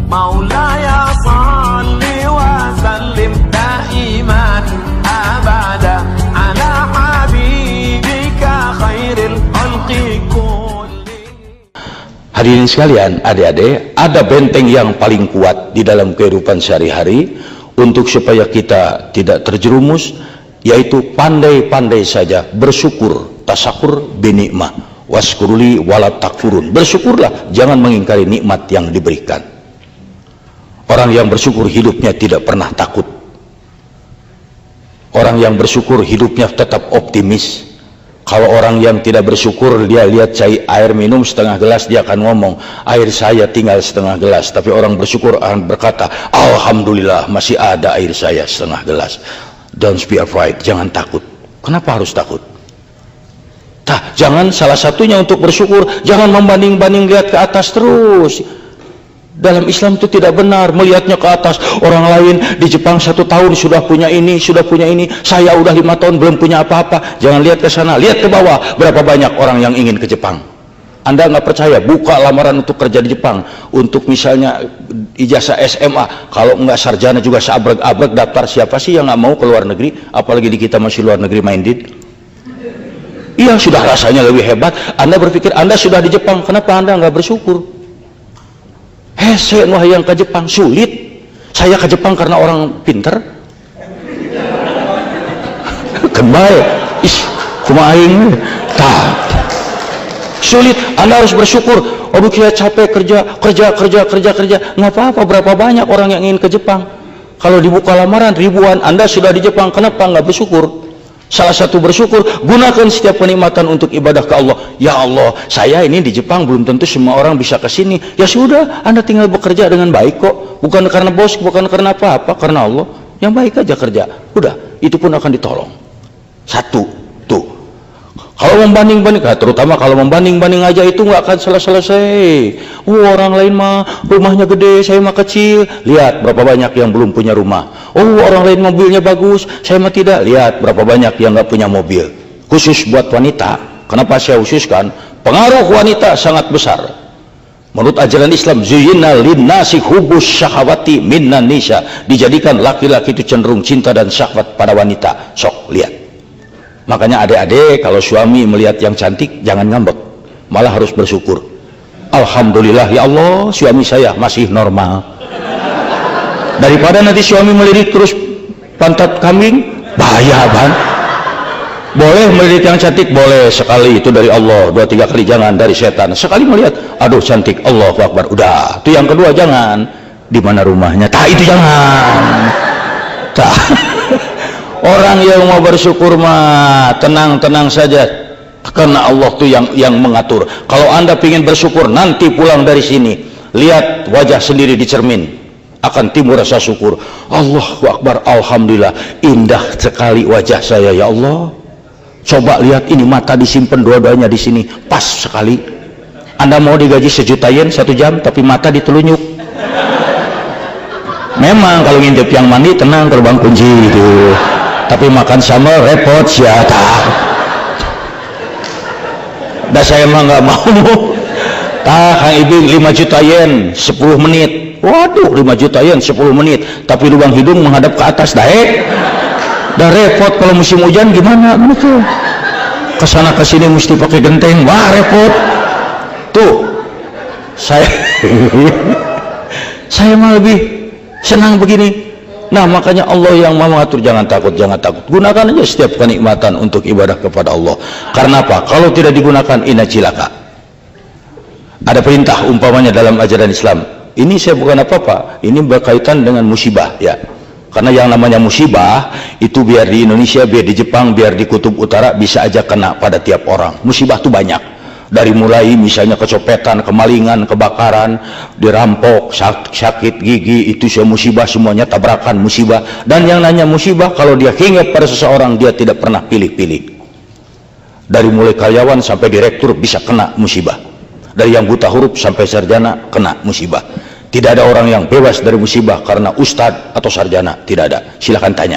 Maulaya salli wa sallim daiman abada ala habibika khairil khalqi kulli. Hadirin sekalian, adik-adik, ada benteng yang paling kuat di dalam kehidupan sehari-hari untuk supaya kita tidak terjerumus, yaitu pandai-pandai saja bersyukur, tasakur binikmah, waskuruli walat takfurun. Bersyukurlah, jangan mengingkari nikmat yang diberikan. Orang yang bersyukur hidupnya tidak pernah takut. Orang yang bersyukur hidupnya tetap optimis. Kalau orang yang tidak bersyukur, dia lihat air minum setengah gelas, dia akan ngomong, air saya tinggal setengah gelas. Tapi orang bersyukur akan berkata, alhamdulillah masih ada air saya setengah gelas. Don't be afraid, jangan takut. Kenapa harus takut? Jangan, salah satunya untuk bersyukur, jangan membanding-banding, lihat ke atas terus. Dalam Islam itu tidak benar melihatnya ke atas. Orang lain di Jepang 1 tahun sudah punya ini, saya udah 5 tahun belum punya apa-apa. Jangan lihat ke sana, lihat ke bawah. Berapa banyak orang yang ingin ke Jepang? Anda nggak percaya, buka lamaran untuk kerja di Jepang, untuk misalnya ijazah SMA, kalau nggak sarjana juga seabrek-abrek daftar. Siapa sih yang nggak mau ke luar negeri? Apalagi di kita masih luar negeri minded. Iya, sudah rasanya lebih hebat. Anda berpikir Anda sudah di Jepang, kenapa Anda nggak bersyukur? Saya yang ke Jepang sulit. Saya ke Jepang karena orang pinter. Kembali, kumaing, sulit. Anda harus bersyukur. Aduh, kita capek kerja. Nggak apa-apa. Berapa banyak orang yang ingin ke Jepang? Kalau dibuka lamaran ribuan, Anda sudah di Jepang, kenapa nggak bersyukur? Salah satu bersyukur, gunakan setiap kenikmatan untuk ibadah ke Allah. Ya Allah, saya ini di Jepang, belum tentu semua orang bisa ke sini. Ya sudah, Anda tinggal bekerja dengan baik kok. Bukan karena bos, bukan karena apa-apa, karena Allah. Yang baik aja kerja. Udah, itu pun akan ditolong. Satu, tuh. Kalau membanding-banding, terutama kalau membanding-banding aja itu nggak akan selesai. Orang lain mah rumahnya gede, saya mah kecil. Lihat berapa banyak yang belum punya rumah. Orang lain mobilnya bagus, saya mah tidak. Lihat berapa banyak yang nggak punya mobil. Khusus buat wanita. Kenapa saya khususkan? Pengaruh wanita sangat besar. Menurut ajaran Islam, zuyyina linnasi hubbus syahawati minnan nisa. Dijadikan laki-laki itu cenderung cinta dan syahwat pada wanita. Sok lihat. Makanya adik-adik, kalau suami melihat yang cantik, jangan ngambek, malah harus bersyukur. Alhamdulillah ya Allah, suami saya masih normal. Daripada nanti suami melirik terus pantat kambing, bahaya kan? Boleh melirik yang cantik, boleh sekali, itu dari Allah. 2-3 kali jangan dari setan. Sekali melihat, aduh cantik, Allahu Akbar, udah. Itu yang kedua jangan. Di mana rumahnya? Itu jangan. Orang yang mau bersyukur mah tenang-tenang saja, karena Allah tuh yang mengatur. Kalau Anda ingin bersyukur, nanti pulang dari sini lihat wajah sendiri di cermin, akan timbul rasa syukur. Allahu Akbar, alhamdulillah, indah sekali wajah saya ya Allah. Coba lihat ini, mata disimpan dua-duanya di sini, pas sekali. Anda mau digaji 1 juta yen 1 jam, tapi mata ditelunyuk. Memang kalau ngintip yang mandi tenang, terbang kunci gitu. Tapi makan sama repot siapa? Dah saya mah nggak mau. Kang Ibu 5 juta yen 10 menit. Waduh, 5 juta yen 10 menit. Tapi lubang hidung menghadap ke atas, dah repot. Kalau musim hujan gimana? Gitu. Kesana kesini mesti pakai genteng, wah repot. Tuh, saya mah lebih senang begini. Nah, makanya Allah yang mau mengatur. Jangan takut. Gunakan aja setiap kenikmatan untuk ibadah kepada Allah. Karena apa? Kalau tidak digunakan, ina cilaka. Ada perintah umpamanya dalam ajaran Islam. Ini saya bukan apa-apa. Ini berkaitan dengan musibah ya. Karena yang namanya musibah itu biar di Indonesia, biar di Jepang, biar di Kutub Utara bisa aja kena pada tiap orang. Musibah itu banyak. Dari mulai misalnya kecopetan, kemalingan, kebakaran, dirampok, sakit gigi, itu semua musibah, semuanya tabrakan musibah. Dan yang nanya musibah, kalau dia hinggap pada seseorang, dia tidak pernah pilih-pilih. Dari mulai karyawan sampai direktur bisa kena musibah. Dari yang buta huruf sampai sarjana kena musibah. Tidak ada orang yang bebas dari musibah karena ustadz atau sarjana, tidak ada. Silakan tanya,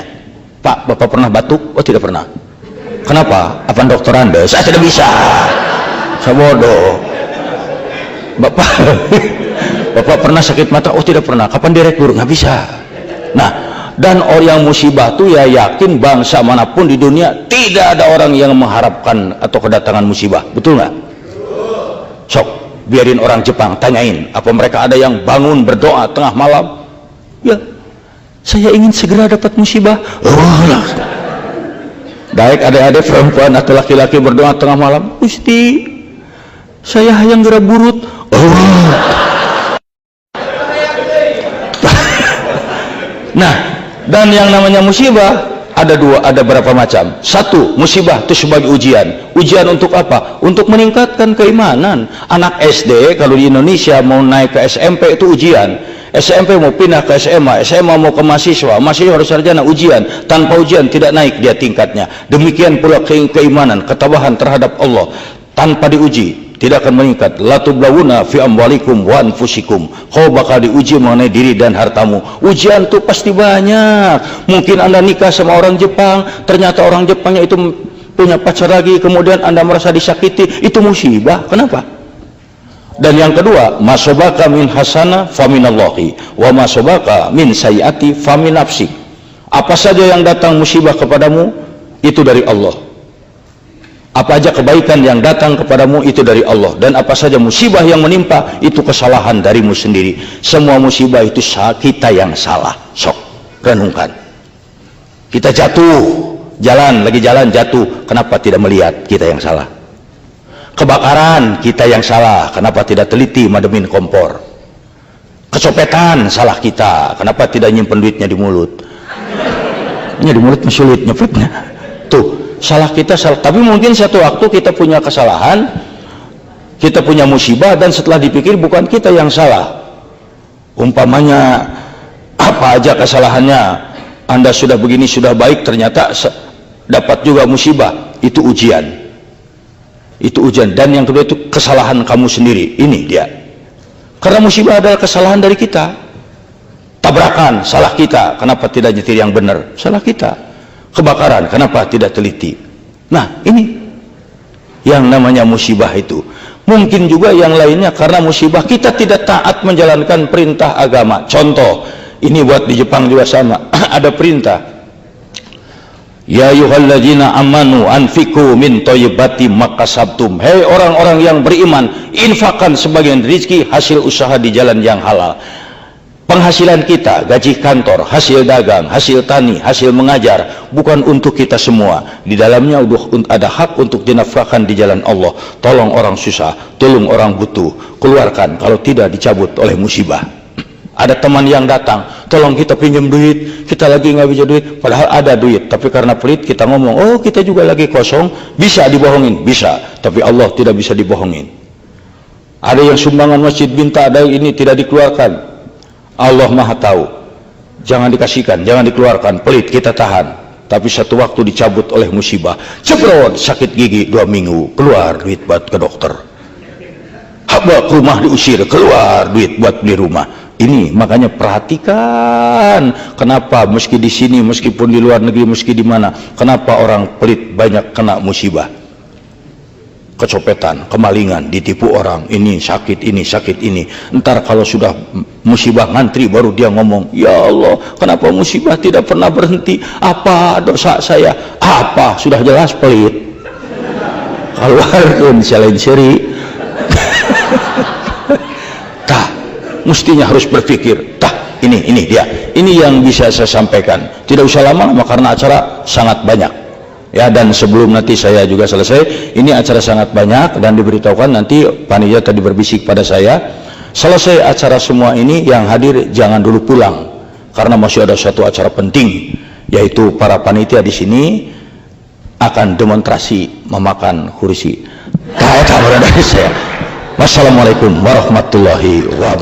Pak, Bapak pernah batuk? Oh, tidak pernah. Kenapa? Apa dokter Anda? Saya tidak bisa. Saya bodoh. Bapak Bapak pernah sakit mata? Oh tidak pernah. Kapan direktur? Nggak bisa. Nah, dan orang yang musibah tuh ya yakin bangsa manapun di dunia tidak ada orang yang mengharapkan atau kedatangan musibah. Betul nggak? Sok, biarin orang Jepang tanyain, apa mereka ada yang bangun berdoa tengah malam? Ya, saya ingin segera dapat musibah. Oh, baik adik-adik perempuan atau laki-laki berdoa tengah malam, Gusti, saya hayang gerak burut. Oh. Nah, dan yang namanya musibah ada berapa macam? Satu, musibah itu sebagai ujian. Ujian untuk apa? Untuk meningkatkan keimanan. Anak SD kalau di Indonesia mau naik ke SMP itu ujian. SMP mau pindah ke SMA, SMA mau ke mahasiswa harus sarjana, ujian. Tanpa ujian tidak naik dia tingkatnya. Demikian pula keimanan, ketabahan terhadap Allah. Tanpa diuji tidak akan meningkat. La tublawuna fi amwalikum wa anfusikum. Kau bakal diuji mengenai diri dan hartamu. Ujian tuh pasti banyak. Mungkin Anda nikah sama orang Jepang, ternyata orang Jepangnya itu punya pacar lagi, kemudian Anda merasa disakiti, itu musibah. Kenapa? Dan yang kedua, masobaka min hasana faminallahi wa masobaka min sayyati famin nafsi. Apa saja yang datang musibah kepadamu itu dari Allah. Apa aja kebaikan yang datang kepadamu itu dari Allah, dan apa saja musibah yang menimpa itu kesalahan darimu sendiri. Semua musibah itu kita yang salah. Sok renungkan. Kita jatuh, lagi jalan jatuh, kenapa tidak melihat kita yang salah? Kebakaran, kita yang salah, kenapa tidak teliti mademin kompor? Kecopetan, salah kita, kenapa tidak nyimpen duitnya di mulut? Di mulut sulit nyepetnya. Tuh, salah kita salah. Tapi mungkin satu waktu kita punya kesalahan, kita punya musibah, dan setelah dipikir bukan kita yang salah. Umpamanya apa aja kesalahannya, Anda sudah begini, sudah baik, ternyata dapat juga musibah, itu ujian. Itu ujian. Dan yang kedua itu kesalahan kamu sendiri. Ini dia. Karena musibah adalah kesalahan dari kita. Tabrakan, salah kita, kenapa tidak nyetir yang benar? Salah kita. Kebakaran, kenapa tidak teliti? Nah, ini yang namanya musibah itu. Mungkin juga yang lainnya karena musibah kita tidak taat menjalankan perintah agama. Contoh, ini buat di Jepang juga sama. Ada perintah, ya ayyuhalladzina amanu anfiqu min thayyibati makasabtum. Hei orang-orang yang beriman, infakkan sebagian rezeki hasil usaha di jalan yang halal. Penghasilan kita, gaji kantor, hasil dagang, hasil tani, hasil mengajar, bukan untuk kita semua. Di dalamnya ada hak untuk dinafkahkan di jalan Allah. Tolong orang susah, tolong orang butuh, keluarkan, kalau tidak dicabut oleh musibah. Ada teman yang datang, tolong kita pinjam duit, kita lagi nggak bisa duit, padahal ada duit, tapi karena pelit kita ngomong, oh kita juga lagi kosong. Bisa dibohongin? Bisa, tapi Allah tidak bisa dibohongin. Ada yang sumbangan masjid minta, ada ini tidak dikeluarkan, Allah maha tahu. Jangan dikasihkan, jangan dikeluarkan, pelit kita tahan, tapi satu waktu dicabut oleh musibah. Ceprot, sakit gigi 2 minggu, keluar duit buat ke dokter. Haba rumah diusir, keluar duit buat beli rumah. Ini makanya perhatikan, kenapa meski di sini, meskipun di luar negeri, meski di mana, kenapa orang pelit banyak kena musibah? Kecopetan, kemalingan, ditipu orang, ini sakit ini. Entar kalau sudah musibah ngantri baru dia ngomong, ya Allah, kenapa musibah tidak pernah berhenti? Apa dosa saya? Apa? Sudah jelas pelit. Keluarkan selain seri. Mestinya harus berpikir, ini dia, ini yang bisa saya sampaikan. Tidak usah lama-lama karena acara sangat banyak ya, dan sebelum nanti saya juga selesai, ini acara sangat banyak dan diberitahukan nanti panitia tadi berbisik pada saya, selesai acara semua ini yang hadir jangan dulu pulang karena masih ada satu acara penting, yaitu para panitia di sini akan demonstrasi memakan kursi. Wassalamualaikum warahmatullahi wabarakatuh.